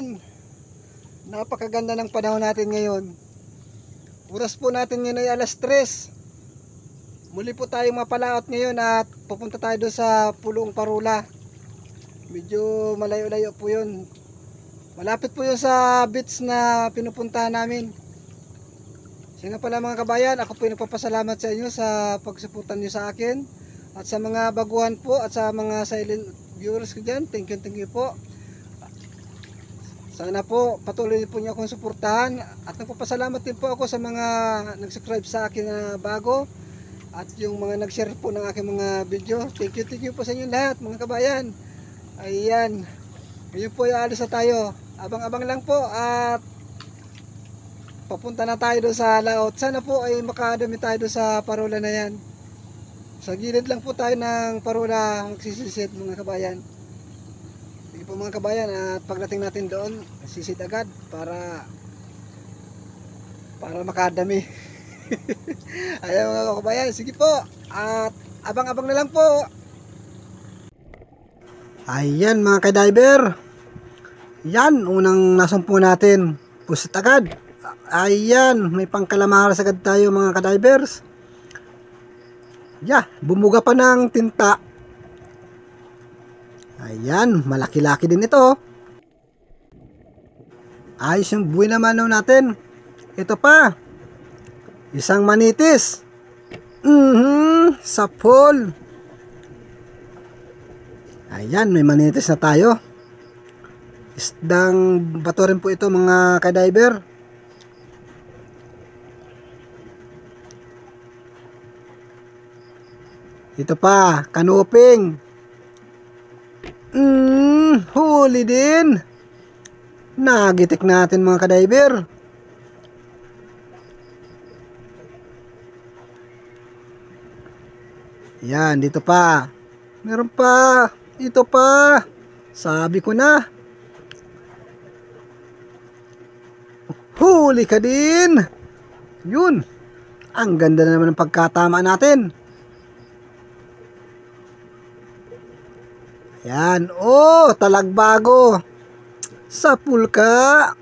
kabayan, napakaganda ng panahon natin ngayon. Oras po natin ngayon ay alas 3. Muli po tayong mapalaot ngayon at pupunta tayo doon sa Pulong Parula. Medyo malayo-layo po yun. Malapit po yun sa beach na pinupuntahan namin. Siya nga pala mga kabayan, ako po nagpapasalamat sa inyo sa pagsuportan nyo sa akin. At sa mga baguhan po at sa mga silent viewers ko dyan, thank you po. Sana po patuloy po niyo akong suportahan. At nagpapasalamat din po ako sa mga nag-subscribe sa akin na bago. At yung mga nag-share po ng aking mga video. Thank you po sa inyo lahat mga kabayan. Ayan. Ngayon po alis na tayo. Abang-abang lang po at papunta na tayo doon sa laot. Sana po ay makadami tayo doon sa Parula na yan. Sa gilid lang po tayo ng Parula magsisisid mga kabayan. Sige po mga kabayan, at pagdating natin doon sisid agad para makadami. Ayan mga kabayan, sige po. At abang-abang na lang po. Ayan mga ka-diver. Yan, unang nasumpo natin. Pusit agad. Ayan, may pangkalamaras agad tayo mga ka-divers. Bumuga pa ng tinta. Ayan, malaki-laki din ito. Ayos yung buhay naman natin. Ito pa. Isang manitis. Sapol. Ayan, may manitis na tayo. Isdang bato rin po ito mga ka-diver. Ito pa, kanuping. Huli din. Nagitik natin mga ka-diver. Yan, dito pa. Meron pa. Ito pa. Sabi ko na. Huli ka din. Yun. Ang ganda na naman ng pagkatama natin. Yan. Oh, talagbago. Sapul ka.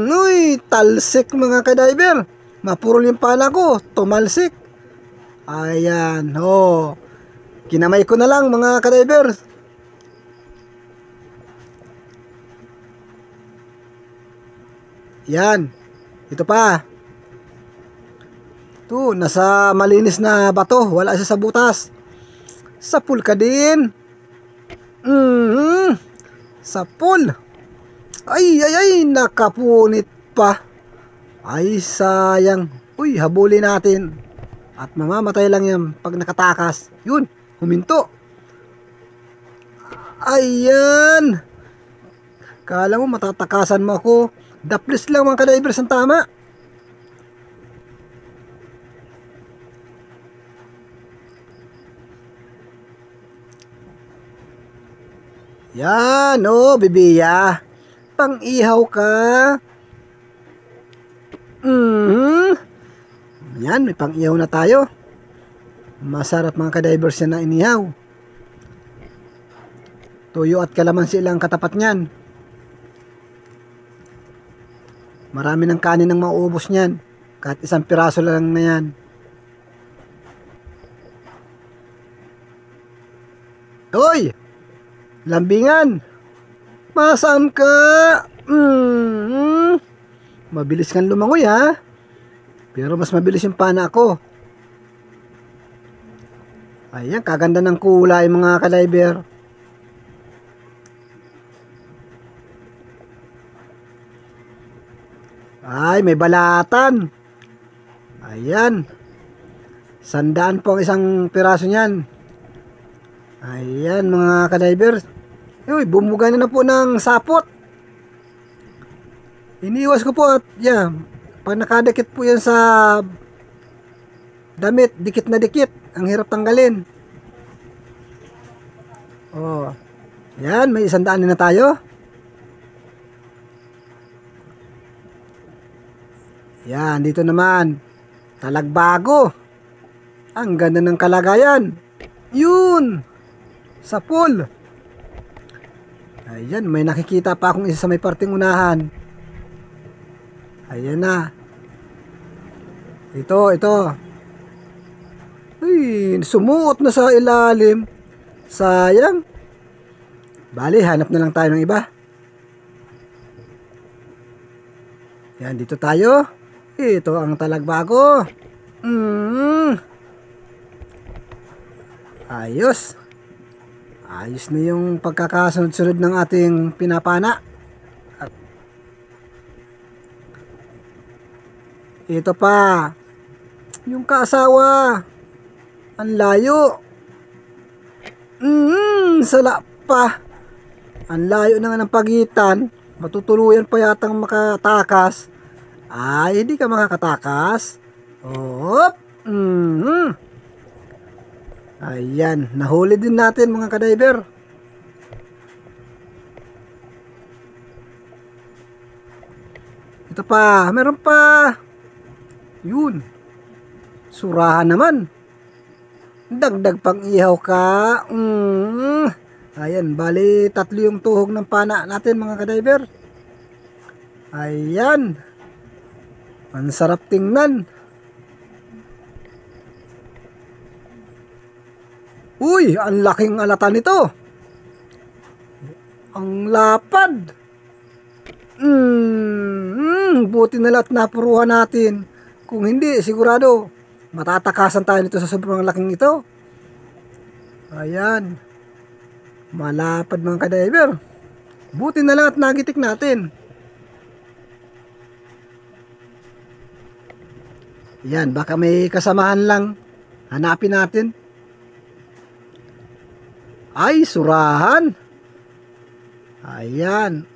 Uy, talsik mga ka-diver. Mapurol yung pala ko. Tumalsik. Ayan. Oh. Kinamay ko na lang mga ka-diver. Yan. Ito pa. Ito, nasa malinis na bato. Wala siya sa butas. Sapul ka din. Sapul. Ay, nakapunit pa. Ay, sayang. Uy, habulin natin. At mamamatay lang yan pag nakatakas. Yun, huminto. Ayan. Kala mo matatakasan mo ako. Daplis lang mga ka-divers ang tama. Yan, oh, bibiya. Pang-ihaw ka. Yan, may pang-ihaw na tayo. Masarap mga ka-divers yan na inihaw. Tuyo at kalamansi lang katapat niyan. Marami ng kanin ang mauubos niyan. Kahit isang piraso lang na yan. Hoy! Lambingan! Masaan ka? Mabilis kang lumangoy ha. Pero mas mabilis yung pana ko. Ayan, kaganda ng kulay mga ka-diver. Ay, may balatan. Ayan. 100 po ang isang piraso niyan. Ayan mga ka-divers. Uy, bumuga na po ng sapot. Iniwas ko po at pag nakadikit po yan sa damit, dikit na dikit. Ang hirap tanggalin. Oh. Yan, may 100 na tayo. Yan, dito naman. Talagbago. Ang ganda ng kalagayan. Yun. Sapul. Ayan, may nakikita pa akong isa sa may parting unahan. Ayan na. Ito. Ay, sumuot na sa ilalim. Sayang. Bali, hanap na lang tayo ng iba. Yan, dito tayo. Ito ang talagbago. Ayos. Ayos na yung pagkakasunod-sunod ng ating pinapana. At ito pa. Yung kaasawa. Ang layo. Sala pa. Ang layo na nga ng pagitan. Matutuluyan pa yatang makatakas. Ay, hindi ka makakatakas. Hop. Ayan, nahuli din natin mga kadiver. Ito pa, meron pa. Yun. Surahan naman. Dagdag pang ihaw ka. Ayan, bali 3 yung tuhog ng pana natin mga kadiver. Ayan. Ang sarap tingnan. Uy, ang laking alata nito. Ang lapad. Buti na lahat napuruhan natin. Kung hindi, sigurado matatakasan tayo nito sa sobrang laking ito. Ayan. Malapad mga kadiver. Buti na lang at nagitik natin. Yan, baka may kasamahan lang. Hanapin natin. Ay, surahan. Ayan.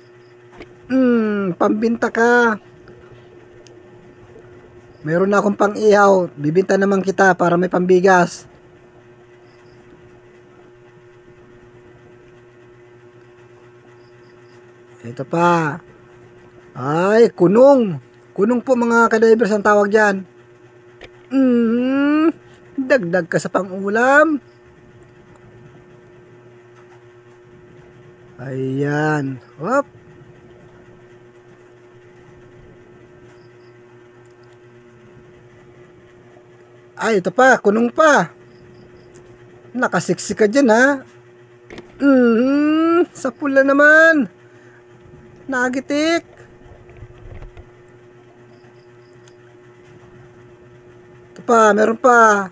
Pambinta ka. Meron na akong pang ihaw. Bibinta naman kita para may pambigas. Ito pa. Ay, kunong. Kunong po mga kadivers ang tawag dyan. Dagdag ka sa pang-ulam. Ayan. Hop. Ay, ito pa. Kunong pa. Nakasiksi ka dyan, ha? Sa pula naman. Nagitik. Ito pa, meron pa.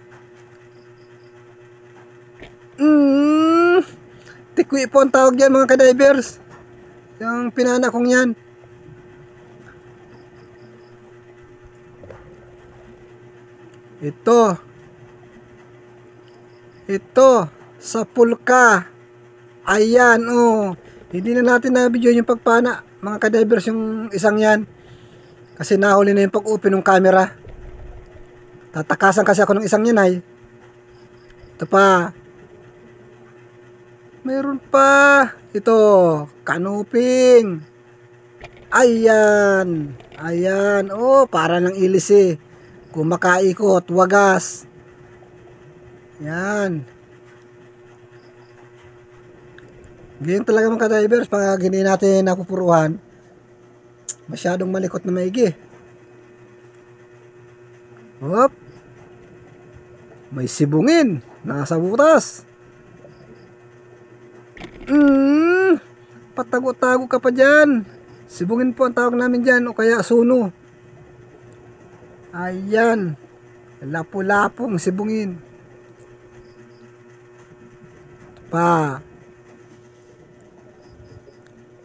Tikwi po ang tawag yan mga kadivers. Yung pinana kong yan. Ito. Sa pulka. Ayan, oh. Hindi na natin na-video yung pagpana mga kadivers yung isang yan. Kasi nahuli na yung pag-open ng camera. Tatakasan kasi ako ng isang yan ay. Ito pa. Mayroon pa. Ito. Kanuping. Ayan. Ayan. Oh, para ng ilis eh. Kumakaikot. Wagas. Yan. Ganyan talaga mga kadivers. Pag hindi natin napupuruhan, masyadong malikot na maigi. Hop. May sibungin. Nasa butas. Patago-tago ka pa dyan. Sibungin po ang tawag namin dyan. O kaya suno. Ayan. Lapo-lapong sibungin. Pa.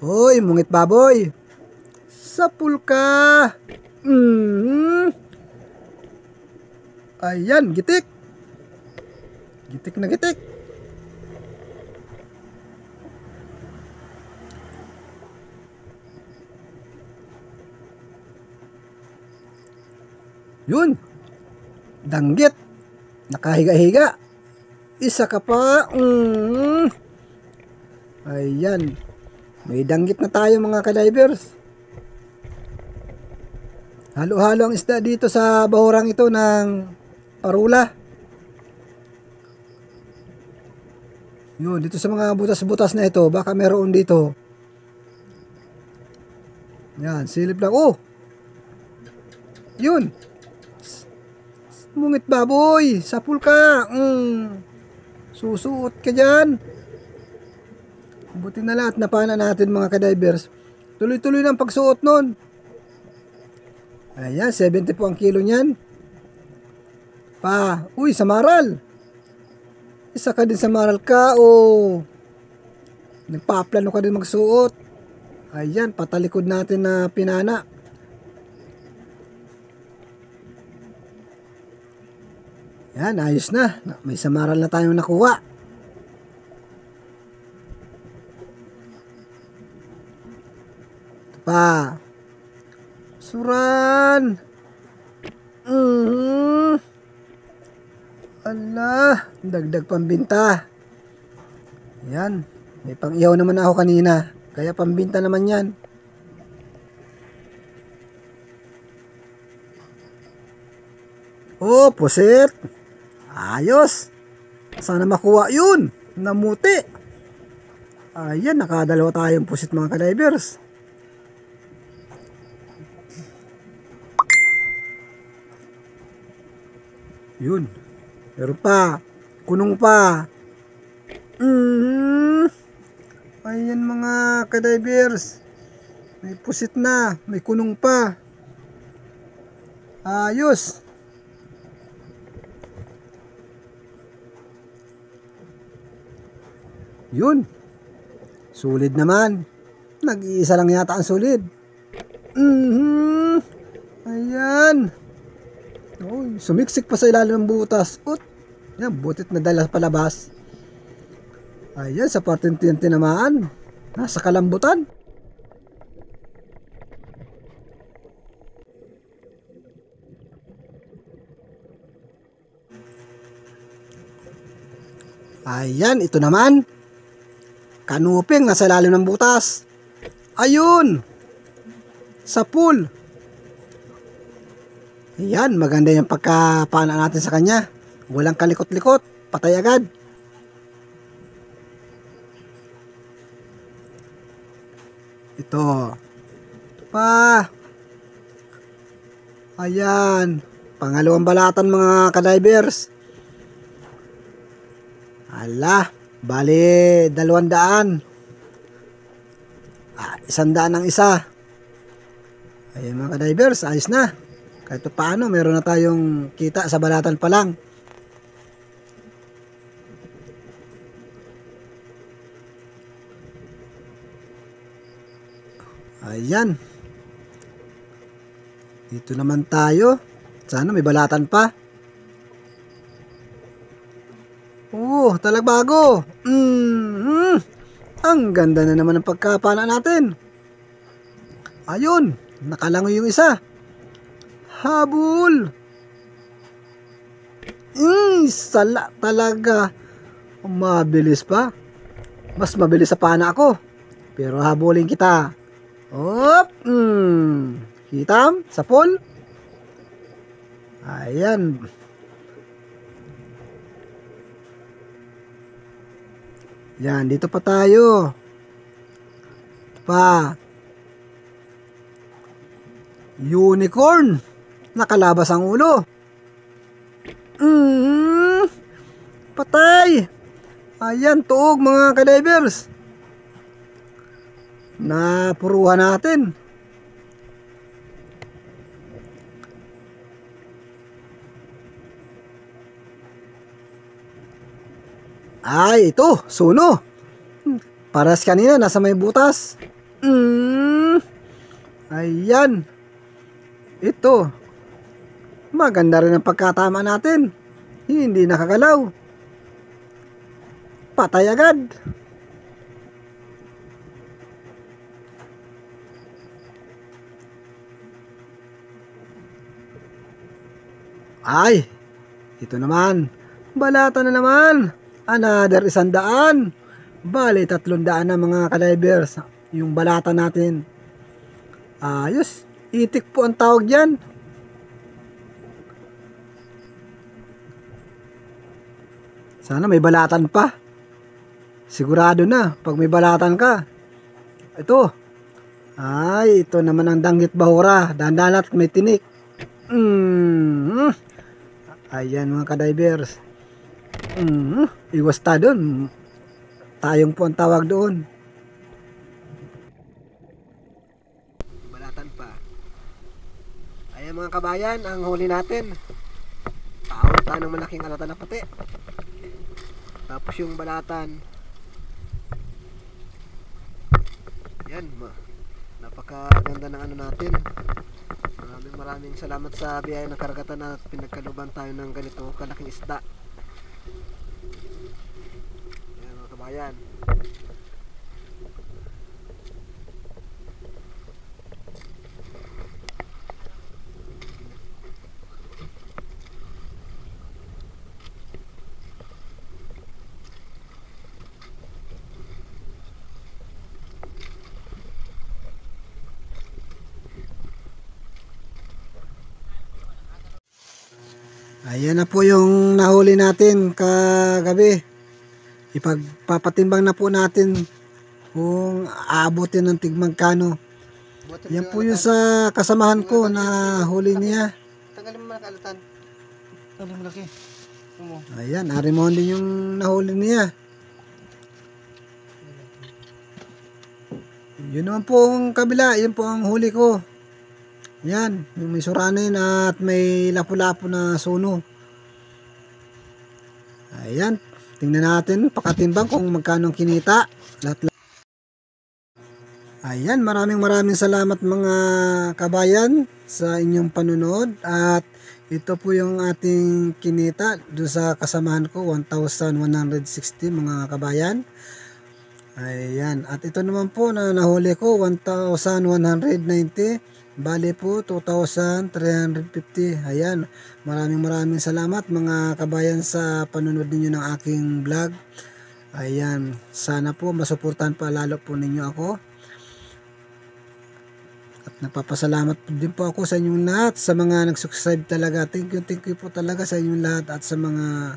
Hoy, mungit baboy. Sa pulka. Ayan, gitik. Gitik na gitik. Yun. Danggit. Nakahiga-higa. Isa ka pa. Ayan. May danggit na tayo mga kadivers. Halo-halo ang isda dito sa bahurang ito ng parula. Yun, dito sa mga butas-butas na ito, baka meron dito Yan, silip lang. Oh, yun. Mungit baboy, sapul ka. Susuot ka dyan. Buti na lahat napana natin mga kadivers. Tuloy-tuloy ng pagsuot nun. Ayan, 70 po ang kilo niyan. Uy, samaral. Isa ka din samaral ka o nagpaplano ka din magsuot. Ayan, patalikod natin na pinana. Yan, ayos na. May samaral na tayong nakuha. Ito pa. Suran. Ala, dagdag pambinta. Yan, may pang-ihaw naman ako kanina. Kaya pambinta naman yan. Oh, pusit. Ayos. Sana makuha yun. Namuti. Ayan, nakadalawa tayong pusit mga kadivers. Yun. Meron pa. Kunong pa. Ayan mga kadivers. May pusit na. May kunong pa. Ayos. Yun. Sulit naman. Nag-iisa lang yata ang sulit. Ayan. Oh, sumiksik pa sa ilalim ng butas. Yan, butit na dala palabas. Ayan, sa parteng tinamaan. Nasa kalambutan. Ayan, ito naman. Kanuping nasa ilalim ng butas. Ayun. Sa pool. Ayan, maganda yung pagkapana natin sa kanya. Walang kalikot-likot. Patay agad. Ito pa. Ayan. Pangalawang balatan mga kadivers. Ala, bali 200. 100 ang isa. Ayan mga kadivers, ayos na. Kahit paano, meron na tayong kita sa balatan pa lang. Ayan. Dito naman tayo. Sana may balatan pa. Talagbago. Ang ganda na naman ng pagkapana natin. Ayun, nakalangoy yung isa. Habol. Sala talaga. Mabilis pa. Mas mabilis sa pana ako. Pero habulin kita. Hitam sa pool. Ayan. Yan, dito pa tayo. Unicorn. Nakalabas ang ulo. Patay. Ayan, tuog mga kadivers. Napuruhan natin. Ay, ito, suno. Paras kanina, nasa may butas. Ayan. Ito. Maganda rin ang pagkatama natin. Hindi nakagalaw. Patay agad. Ay, ito naman. Balata na naman. Another 100. Bali, 300 na mga kadivers. Yung balata natin. Ayos. Itik po ang tawag dyan. Sana may balatan pa. Sigurado na pag may balatan ka. Ito. Ay, ito naman ang danggit bahura. Dandalat may tinik. Ayan mga kadivers. Iwas ta doon. Tayong po ang tawag doon. Balatan pa. Ayan mga kabayan, ang huli natin. Tawag tayo ng malaking alata na puti. Tapos yung balatan. Yan, napakaganda ng ano natin. Maraming salamat sa biyaya ng karagatan na pinagkaluban tayo ng ganito kalaking isda. Yan mga kabayan. Ayan na po yung nahuli natin kagabi. Ipagpapatimbang na po natin kung aabutin ng tigmagkano. Yan po yung sa kasamahan ko na huli niya. Tanggalin mo mga kalatan. Tanggalin mo laki. Ayan, arimon din yung nahuli niya. Yun naman po ang kabila, yun po ang huli ko. Yan, yung may suranin at may lapu-lapu na suno. Ayan, tingnan natin pakatimbang kung magkano kinita. Ayan, maraming salamat mga kabayan sa inyong panunood. At ito po yung ating kinita doon sa kasamahan ko, 1,160 mga kabayan. Ayan, at ito naman po na nahuli ko, 1,190. Bali po 2,350. Ayan, maraming salamat mga kabayan sa panunod ninyo ng aking vlog. Ayan, sana po masuportahan pa lalo po ninyo ako. At napapasalamat din po ako sa inyong lahat, sa mga nag-subscribe talaga. Thank you po talaga sa inyong lahat, at sa mga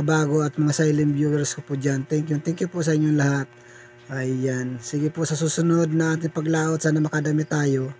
bago at mga silent viewers ko po dyan. Thank you po sa inyong lahat. Ayan, sige po sa susunod na ating paglaot, sana makadami tayo.